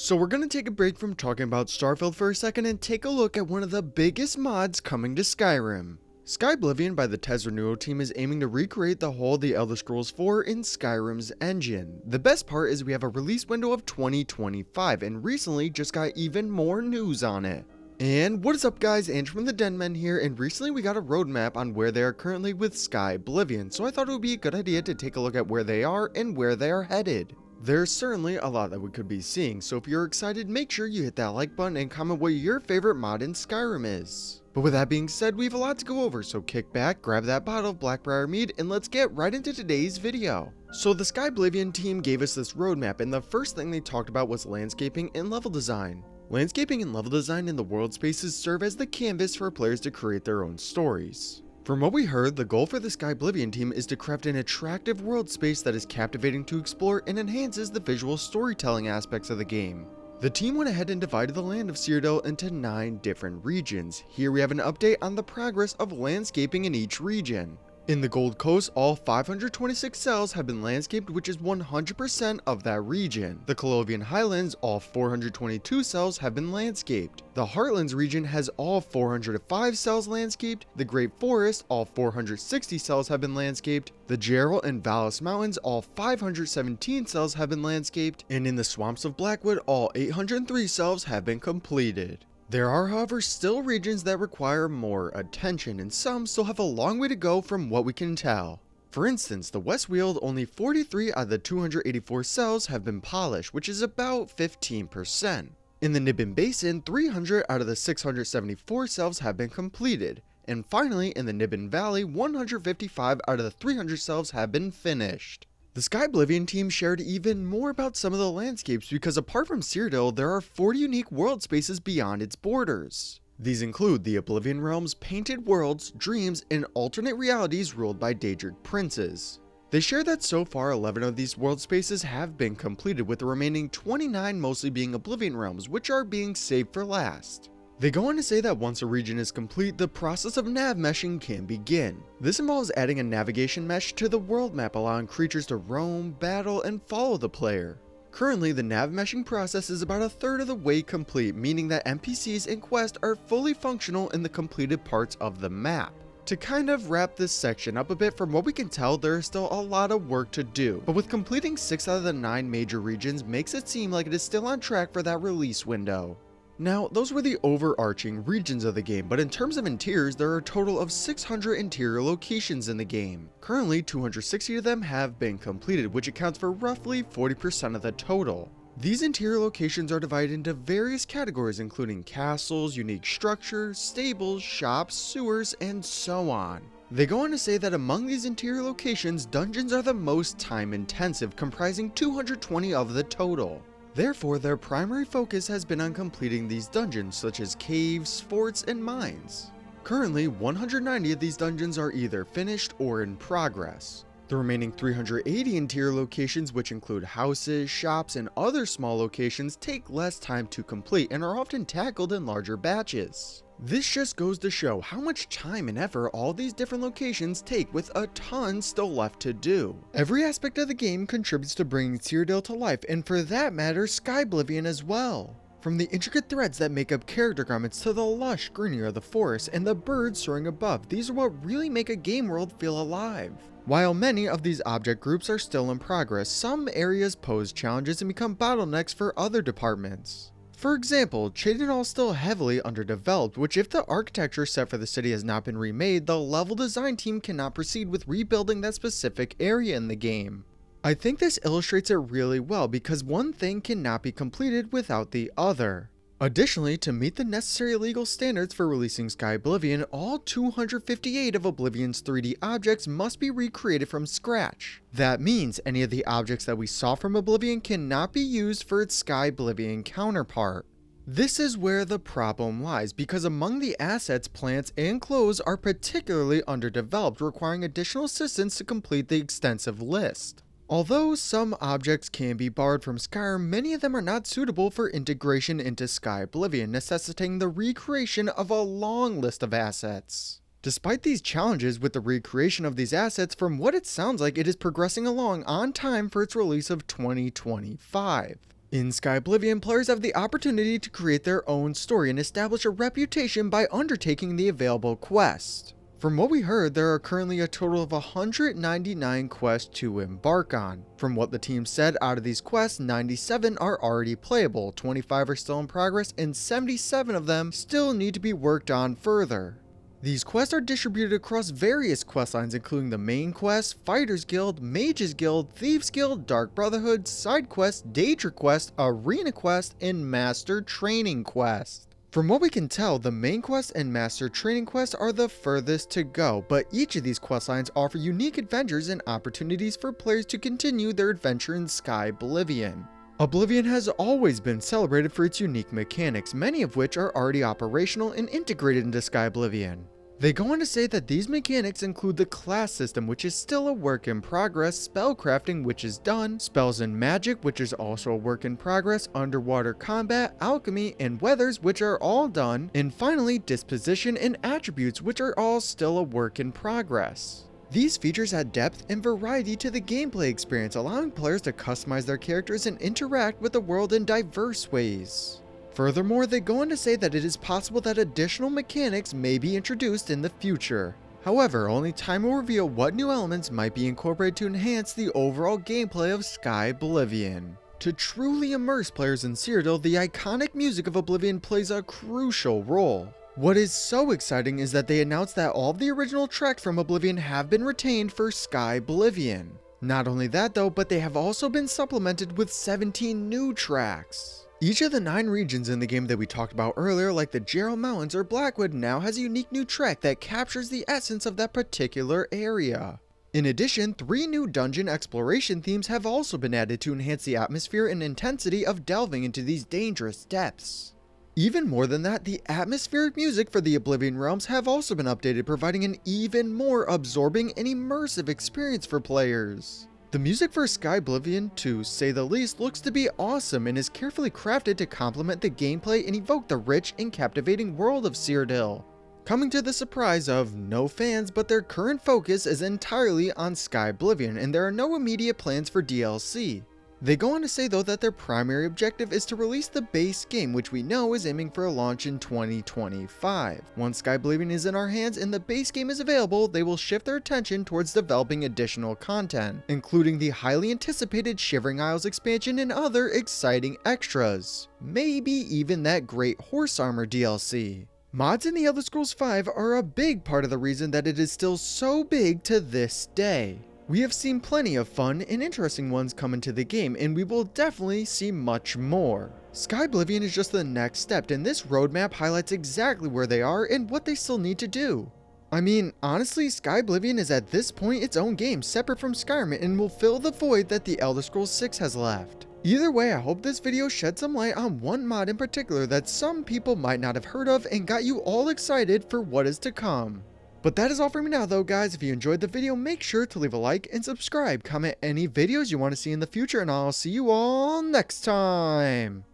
So we're going to take a break from talking about Starfield for a second and take a look at one of the biggest mods coming to Skyrim. Skyblivion by the Tesrenuo team is aiming to recreate the whole of the Elder Scrolls 4 in Skyrim's engine. The best part is we have a release window of 2025 and recently just got even more news on it. And what is up guys, Andrew from the Denmen here, and recently we got a roadmap on where they are currently with Skyblivion, so I thought it would be a good idea to take a look at where they are and where they are headed. There's certainly a lot that we could be seeing, so if you're excited, make sure you hit that like button and comment what your favorite mod in Skyrim is. But with that being said, we have a lot to go over, so kick back, grab that bottle of Blackbriar mead, and let's get right into today's video. So the Skyblivion team gave us this roadmap, and the first thing they talked about was landscaping and level design. Landscaping and level design in the world spaces serve as the canvas for players to create their own stories. From what we heard, the goal for the Skyblivion team is to craft an attractive world space that is captivating to explore and enhances the visual storytelling aspects of the game. The team went ahead and divided the land of Cyrodiil into 9 different regions. Here we have an update on the progress of landscaping in each region. In the Gold Coast, all 526 cells have been landscaped, which is 100% of that region. The Colovian Highlands, all 422 cells have been landscaped. The Heartlands region has all 405 cells landscaped. The Great Forest, all 460 cells have been landscaped. The Geralt and Vallis Mountains, all 517 cells have been landscaped. And in the Swamps of Blackwood, all 803 cells have been completed. There are, however, still regions that require more attention, and some still have a long way to go from what we can tell. For instance, the Westweald, only 43 out of the 284 cells have been polished, which is about 15%. In the Niben Basin, 300 out of the 674 cells have been completed. And finally, in the Niben Valley, 155 out of the 300 cells have been finished. The Skyblivion team shared even more about some of the landscapes because apart from Cyrodiil, there are 40 unique world spaces beyond its borders. These include the Oblivion Realms, Painted Worlds, Dreams, and alternate realities ruled by Daedric princes. They shared that so far 11 of these world spaces have been completed, with the remaining 29 mostly being Oblivion Realms, which are being saved for last. They go on to say that once a region is complete, the process of nav meshing can begin. This involves adding a navigation mesh to the world map, allowing creatures to roam, battle, and follow the player. Currently, the nav meshing process is about a third of the way complete, meaning that NPCs and quests are fully functional in the completed parts of the map. To kind of wrap this section up a bit, from what we can tell, there is still a lot of work to do, but with completing 6 out of the 9 major regions makes it seem like it is still on track for that release window. Now, those were the overarching regions of the game, but in terms of interiors, there are a total of 600 interior locations in the game. Currently, 260 of them have been completed, which accounts for roughly 40% of the total. These interior locations are divided into various categories, including castles, unique structures, stables, shops, sewers, and so on. They go on to say that among these interior locations, dungeons are the most time-intensive, comprising 220 of the total. Therefore, their primary focus has been on completing these dungeons, such as caves, forts, and mines. Currently, 190 of these dungeons are either finished or in progress. The remaining 380 interior locations, which include houses, shops, and other small locations, take less time to complete and are often tackled in larger batches. This just goes to show how much time and effort all these different locations take, with a ton still left to do. Every aspect of the game contributes to bringing Cyrodiil to life, and for that matter, Skyblivion as well. From the intricate threads that make up character garments to the lush greenery of the forest and the birds soaring above, these are what really make a game world feel alive. While many of these object groups are still in progress, some areas pose challenges and become bottlenecks for other departments. For example, Cheydinhal is still heavily underdeveloped, which if the architecture set for the city has not been remade, the level design team cannot proceed with rebuilding that specific area in the game. I think this illustrates it really well because one thing cannot be completed without the other. Additionally, to meet the necessary legal standards for releasing Skyblivion, all 258 of Oblivion's 3D objects must be recreated from scratch. That means any of the objects that we saw from Oblivion cannot be used for its Skyblivion counterpart. This is where the problem lies, because among the assets, plants and clothes are particularly underdeveloped, requiring additional assistance to complete the extensive list. Although some objects can be borrowed from Skyrim, many of them are not suitable for integration into Skyblivion, necessitating the recreation of a long list of assets. Despite these challenges with the recreation of these assets, from what it sounds like, it is progressing along on time for its release of 2025. In Skyblivion, players have the opportunity to create their own story and establish a reputation by undertaking the available quest. From what we heard, there are currently a total of 199 quests to embark on. From what the team said, out of these quests, 97 are already playable, 25 are still in progress, and 77 of them still need to be worked on further. These quests are distributed across various quest lines, including the main quest, Fighters Guild, Mages Guild, Thieves Guild, Dark Brotherhood, Side Quest, Daedra Quest, Arena Quest, and Master Training Quest. From what we can tell, the main quest and Master Training Quest are the furthest to go, but each of these quest lines offer unique adventures and opportunities for players to continue their adventure in Skyblivion. Oblivion has always been celebrated for its unique mechanics, many of which are already operational and integrated into Skyblivion. They go on to say that these mechanics include the class system, which is still a work in progress, spellcrafting, which is done, spells and magic, which is also a work in progress, underwater combat, alchemy, and weathers, which are all done, and finally disposition and attributes, which are all still a work in progress. These features add depth and variety to the gameplay experience, allowing players to customize their characters and interact with the world in diverse ways. Furthermore, they go on to say that it is possible that additional mechanics may be introduced in the future. However, only time will reveal what new elements might be incorporated to enhance the overall gameplay of Skyblivion. To truly immerse players in Cyrodiil, the iconic music of Oblivion plays a crucial role. What is so exciting is that they announced that all of the original tracks from Oblivion have been retained for Skyblivion. Not only that though, but they have also been supplemented with 17 new tracks. Each of the 9 regions in the game that we talked about earlier, like the Jarrow Mountains or Blackwood, now has a unique new track that captures the essence of that particular area. In addition, 3 new dungeon exploration themes have also been added to enhance the atmosphere and intensity of delving into these dangerous depths. Even more than that, the atmospheric music for the Oblivion realms have also been updated, providing an even more absorbing and immersive experience for players. The music for Skyblivion, to say the least, looks to be awesome and is carefully crafted to complement the gameplay and evoke the rich and captivating world of Cyrodiil. Coming to the surprise of no fans, but their current focus is entirely on Skyblivion and there are no immediate plans for DLC. They go on to say though that their primary objective is to release the base game, which we know is aiming for a launch in 2025. Once Skyblivion is in our hands and the base game is available, they will shift their attention towards developing additional content, including the highly anticipated Shivering Isles expansion and other exciting extras. Maybe even that Great Horse Armor DLC. Mods in The Elder Scrolls V are a big part of the reason that it is still so big to this day. We have seen plenty of fun and interesting ones come into the game, and we will definitely see much more. Skyblivion is just the next step, and this roadmap highlights exactly where they are and what they still need to do. I mean, honestly, Skyblivion is at this point its own game, separate from Skyrim, and will fill the void that The Elder Scrolls VI has left. Either way, I hope this video shed some light on one mod in particular that some people might not have heard of and got you all excited for what is to come. But that is all for me now though, guys. If you enjoyed the video, make sure to leave a like and subscribe. Comment any videos you want to see in the future, and I'll see you all next time.